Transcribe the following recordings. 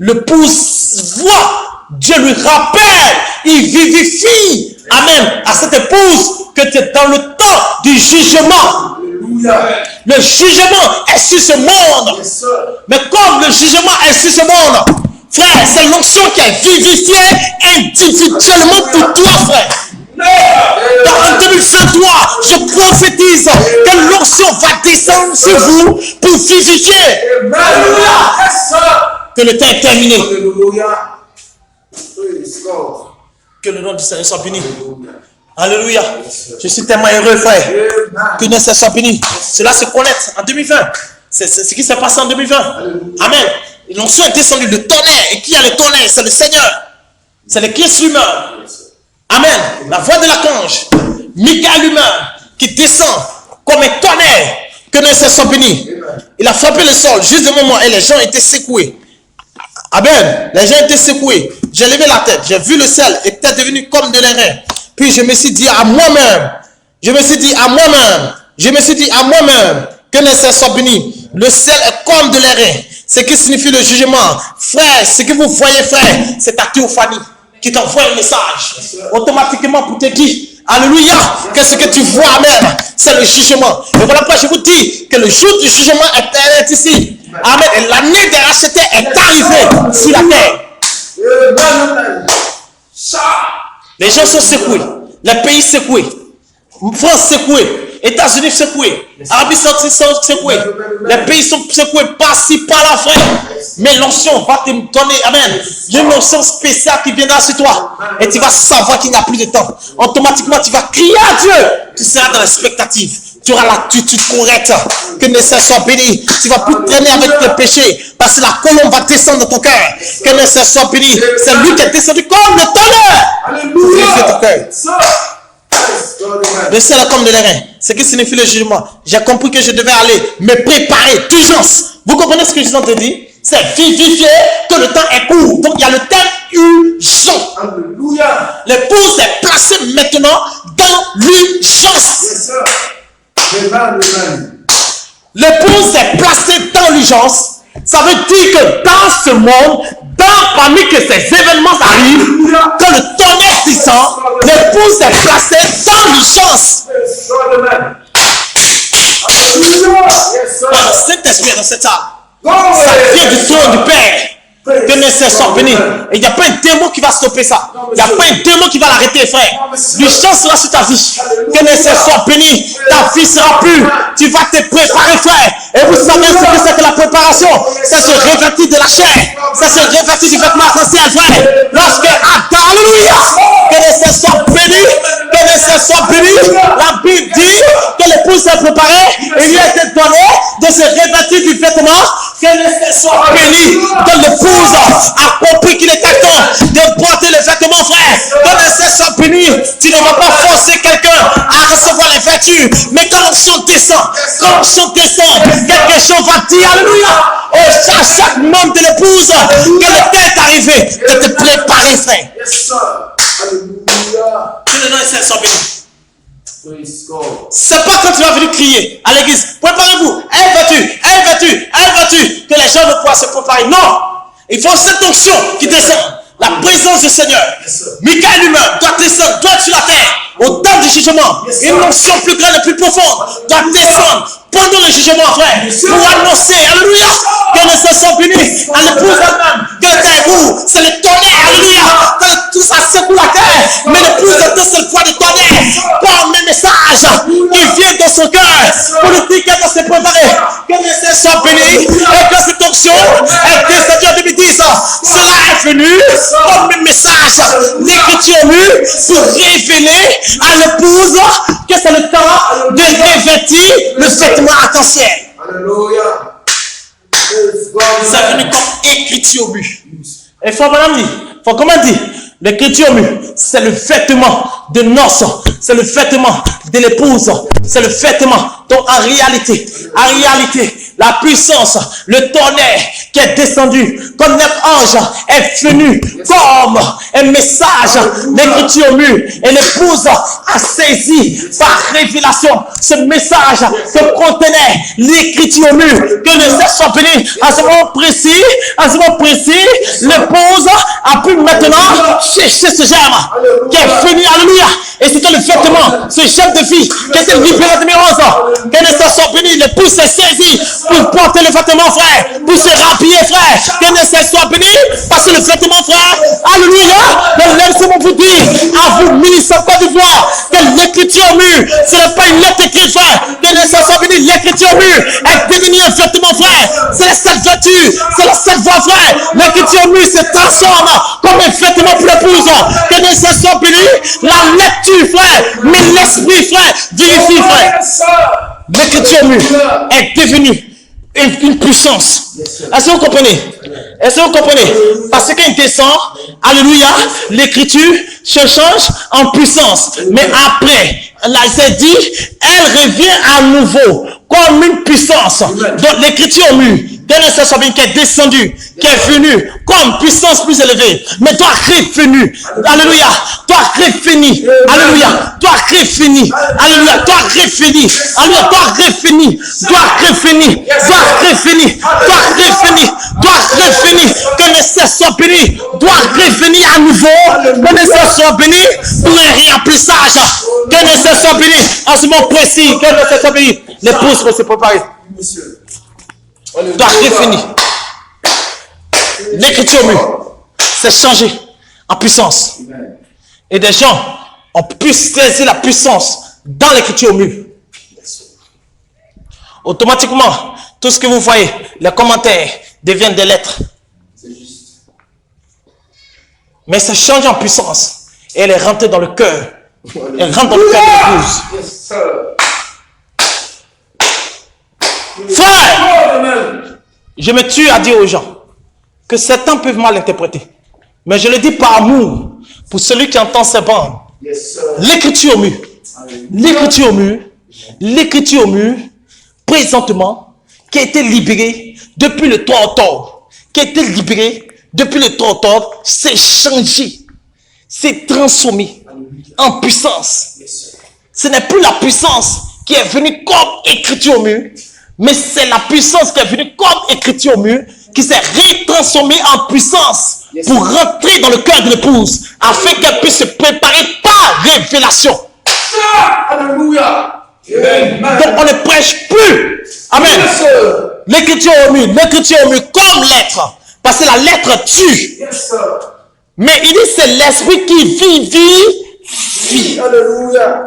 l'épouse voit, Dieu lui rappelle, il vivifie, amen, à cette épouse que tu es dans le temps du jugement. Le jugement est sur ce monde. Mais comme le jugement est sur ce monde, frère, c'est l'onction qui est vivifiée individuellement pour toi, frère. En 2023, je prophétise que l'onction va descendre sur vous pour vivifier. Que le temps est terminé. Que le nom du Seigneur soit béni. Alléluia. Je suis tellement heureux, frère. Que le Seigneur soit béni. Cela se connecte en 2020. C'est ce qui s'est passé en 2020. Amen. L'onction est descendue, le tonnerre. Et qui a le tonnerre? C'est le Seigneur. C'est le Christ lui-même. Amen. La voix de l'archange, Michael lui-même, qui descend comme un tonnerre. Que le Seigneur soit béni. Il a frappé le sol juste au moment où les gens étaient secoués. Amen. Les gens étaient secoués. J'ai levé la tête. J'ai vu le ciel était devenu comme de l'airain. Puis je me suis dit à moi-même. Que le Seigneur soit béni. Le ciel est comme de l'airain. Ce qui signifie le jugement. Frère, ce que vous voyez, frère, c'est ta théophanie qui t'envoie un message automatiquement pour te dire, alléluia, que ce que tu vois même, c'est le jugement. Et voilà pourquoi je vous dis que le jour du jugement est ici. Amen. Et l'année des rachetés est arrivée sur la terre. Les gens sont secoués, les pays secoués, France secouée, États-Unis secoués, Arabie Saoudite secouée, les pays sont secoués par-ci, par-là, frère. Mais l'onction va te donner, amen. Il y a une onction spéciale qui viendra sur toi. Et tu vas savoir qu'il n'y a plus de temps. Automatiquement, tu vas crier à Dieu. Tu seras dans l'expectative. Tu auras l'attitude correcte. Que le Seigneur soit béni. Tu ne vas plus traîner avec tes péchés. Parce que la colombe va descendre dans ton cœur. Que le Seigneur soit béni. C'est lui qui est descendu comme le tonnerre. Vérifiez ton cœur. Le ciel est comme de l'airain. Ce qui signifie le jugement. J'ai compris que je devais aller me préparer d'urgence. Vous comprenez ce que je suis en train de dire? C'est vivifier que le temps est court. Donc il y a le terme urgent. Alléluia. L'épouse est placée maintenant dans l'urgence. L'épouse est placée dans l'urgence. Ça veut dire que dans ce monde, parmi que ces événements arrivent, que le tonnerre descend, l'épouse est placée dans l'urgence. Le Saint-Esprit est dans cette salle. Ça vient du trône du Père. Que le Seigneur soit béni. Et il n'y a pas un démon qui va stopper ça. Il n'y a pas un démon qui va l'arrêter, frère. L'urgence sera sur ta vie. Que le Seigneur soit béni. Ta vie sera pure. Tu vas te préparer, frère. Et vous savez ce que c'est que la préparation. C'est se revêtir de la chair. C'est se revêtir du vêtement essentiel, frère. Lorsque Adam, alléluia. Que le Seigneur soit béni. Que le Seigneur soit béni. La Bible dit que l'épouse s'est préparée. Et lui a été donné de se revêtir du vêtement. Que le Seigneur soit béni. Que l'épouse a compris qu'il était temps de porter les vêtements, frère. Que le Seigneur soit béni. Tu ne vas pas forcer quelqu'un à recevoir les vertus. Mais quand l'onction descend, quelque chose va dire, alléluia. À chaque membre de l'épouse, que le temps est arrivé de te préparer, frère. Que le nom du Seigneur soit béni. C'est pas quand tu vas venir crier à l'église, préparez-vous, elle vêtue, que les gens ne pourront se préparer. Non, il faut cette onction qui descend, la présence du Seigneur. Michael lui-même doit descendre, doit être sur la terre, au temps du jugement. Une onction plus grande et plus profonde doit descendre pendant le jugement, frère, pour annoncer, alléluia, que le Seigneur soit béni, à l'épouse elle-même, que c'est vous, c'est le tonnerre, alléluia, que tout ça secoue la terre, mais l'épouse entend cette fois de tonnerre, par mes messages, il vient dans son cœur, pour lui dire qu'elle doit se préparer, que le Seigneur soit béni, et que cette onction est descendue en 2010, cela est venu comme un message, l'écriture lue, pour révéler à l'épouse que c'est le temps de revêtir le vêtement arc-en-ciel. Alléluia. C'est venu comme écriture au but. Et il faut comment dire, l'écriture au but, c'est le vêtement de noces, c'est le vêtement de l'épouse, c'est le vêtement. Donc en réalité, la puissance, le tonnerre qui est descendu comme neuf anges est venu comme un message d'écriture au mur. Et l'épouse a saisi par révélation ce message que contenait l'écriture au mur. Que le Seigneur soit béni à ce moment précis, l'épouse a pu maintenant chercher ce germe qui est venu, alléluia. Et c'était le vêtement, ce chef de fille qui était libéré de mirose. Que ne soit béni, l'épouse s'est saisi pour porter le vêtement, frère, pour se rhabiller, frère. Que ne soit béni, parce que le vêtement, frère, alléluia. Donc laissez-moi vous dire, à vous, ministres Côte d'Ivoire, que l'écriture mûre, ce n'est pas une lettre écrite, frère. Que ne soit béni, l'écriture mûre est devenue un vêtement, frère. C'est la seule vertu, c'est la seule voie, frère. L'écriture mûre se transforme comme un vêtement pour l'épouse. Que ne soit béni, la lecture, frère, mais l'esprit, frère, vérifie, frère. L'écriture mûre est devenue une puissance. Est-ce que vous comprenez? Est-ce que vous comprenez? Parce qu'elle descend, alléluia, l'écriture se change en puissance. Mais après, là, c'est dit, elle revient à nouveau comme une puissance. Donc l'écriture mûre, qui est descendue, qui est venue comme puissance plus élevée, mais toi revenu, alléluia, toi revenu, alléluia, toi revenu, alléluia, toi revenu, alléluia, toi revenu, toi revenu, toi revenu, toi revenu, toi revenu, que le ciel soit béni, toi revenir à nouveau, que le ciel soit béni pour un remplissage, que le ciel soit béni en ce moment précis, que le ciel soit béni, l'épouse va se préparer. Toi revenu. L'écriture mûre s'est changée en puissance. Et des gens ont pu saisir la puissance dans l'écriture mûre. Automatiquement, tout ce que vous voyez, les commentaires deviennent des lettres. Mais ça change en puissance. Et elle est rentrée dans le cœur. Elle rentre dans le cœur de l'épouse. Frère, je me tue à dire aux gens que certains peuvent mal interpréter. Mais je le dis par amour pour celui qui entend ces bandes. L'écriture mûre, l'écriture mûre, présentement, qui a été libérée depuis le 3 octobre, s'est changée, s'est transformée en puissance. Ce n'est plus la puissance qui est venue comme écriture mûre, mais c'est la puissance qui est venue comme écriture mûre, qui s'est retransformée en puissance pour rentrer dans le cœur de l'épouse, afin qu'elle puisse se préparer par révélation. Alléluia. Donc on ne prêche plus. Amen. L'écriture mûre comme lettre, parce que la lettre tue. Mais il dit c'est l'esprit qui vivifie. Alléluia.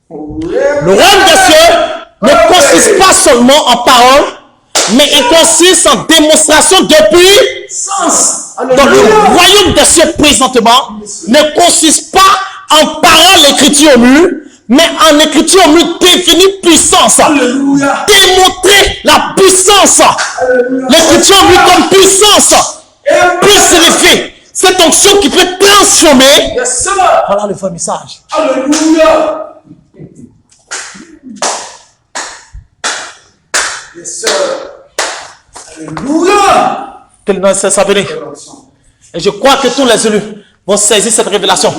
Le royaume des cieux ne consiste pas seulement en parole, mais il consiste en démonstration de puissance. Donc le royaume des cieux présentement ne consiste pas en parole, écriture mûre, mais en écriture mûre définie puissance. Alléluia. Démontrer la puissance. L'écriture mûre comme puissance. Plus élevé. Cette onction qui peut transformer. Yes, voilà le vrai message. Alléluia. Yes, sir. Alléluia. Que le nom de soit béni. Et je crois que tous les élus vont saisir cette révélation.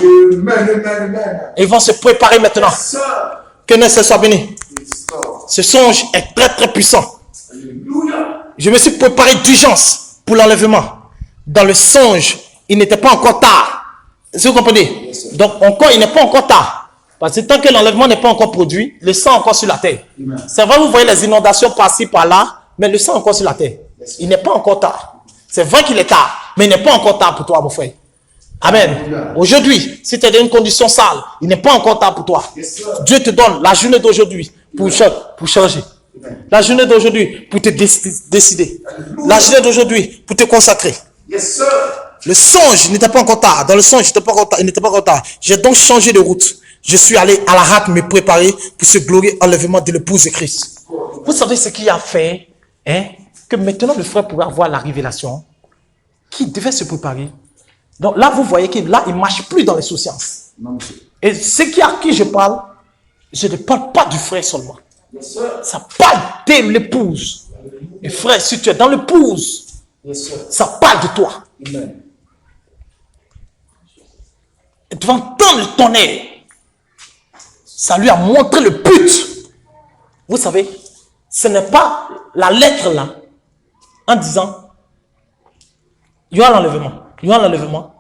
Et ils vont se préparer maintenant. Yes, que le nom soit béni. Yes, ce songe est très très puissant. Alléluia. Je me suis préparé d'urgence pour l'enlèvement. Dans le songe, il n'était pas encore tard. Est-ce que vous comprenez? Yes, donc encore, il n'est pas encore tard. Parce que tant que l'enlèvement n'est pas encore produit, le sang est encore sur la terre. C'est vrai, vous voyez les inondations par-ci, par-là, mais le sang est encore sur la terre. Il n'est pas encore tard. C'est vrai qu'il est tard, mais il n'est pas encore tard pour toi, mon frère. Amen. Aujourd'hui, si tu es dans une condition sale, il n'est pas encore tard pour toi. Dieu te donne la journée d'aujourd'hui pour changer. La journée d'aujourd'hui pour te décider. La journée d'aujourd'hui pour te consacrer. Le songe n'était pas encore tard. Dans le songe, il n'était pas encore tard. J'ai donc changé de route. Je suis allé à la hâte me préparer pour ce glorieux enlèvement de l'épouse de Christ. Vous savez ce qui a fait que maintenant le frère pourrait avoir la révélation qui devait se préparer. Donc là, vous voyez qu'il ne marche plus dans les sous-sciences. Et ce à qui je parle, je ne parle pas du frère seulement. Ça parle de l'épouse. Et frère, si tu es dans l'épouse, ça parle de toi. Et tu vas entendre le tonnerre. Ça lui a montré le but. Vous savez, ce n'est pas la lettre là, en disant, durant l'enlèvement,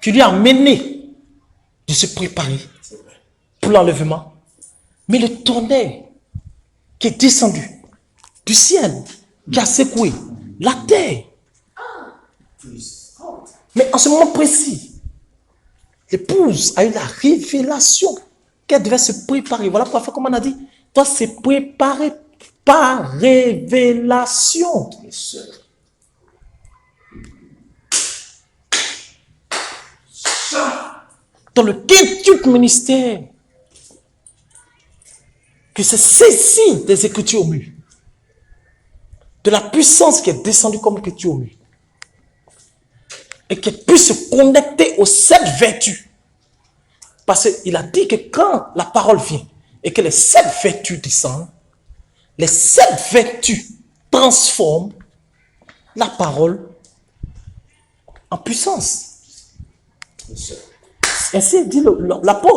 qui lui a mené de se préparer pour l'enlèvement. Mais le tonnerre qui est descendu du ciel, qui a secoué la terre. Mais en ce moment précis, l'épouse a eu la révélation qu'elle devait se préparer. Voilà pourquoi, comme on a dit, doit se préparer par révélation. Dans le quintuple ministère, que c'est saisi des Écritures au mur, de la puissance qui est descendue comme Écriture au mur, et qu'elle puisse se connecter aux 7 vertus. Parce qu'il a dit que quand la parole vient et que les 7 vertus descendent, les 7 vertus transforment la parole en puissance. Ainsi dit l'apôtre.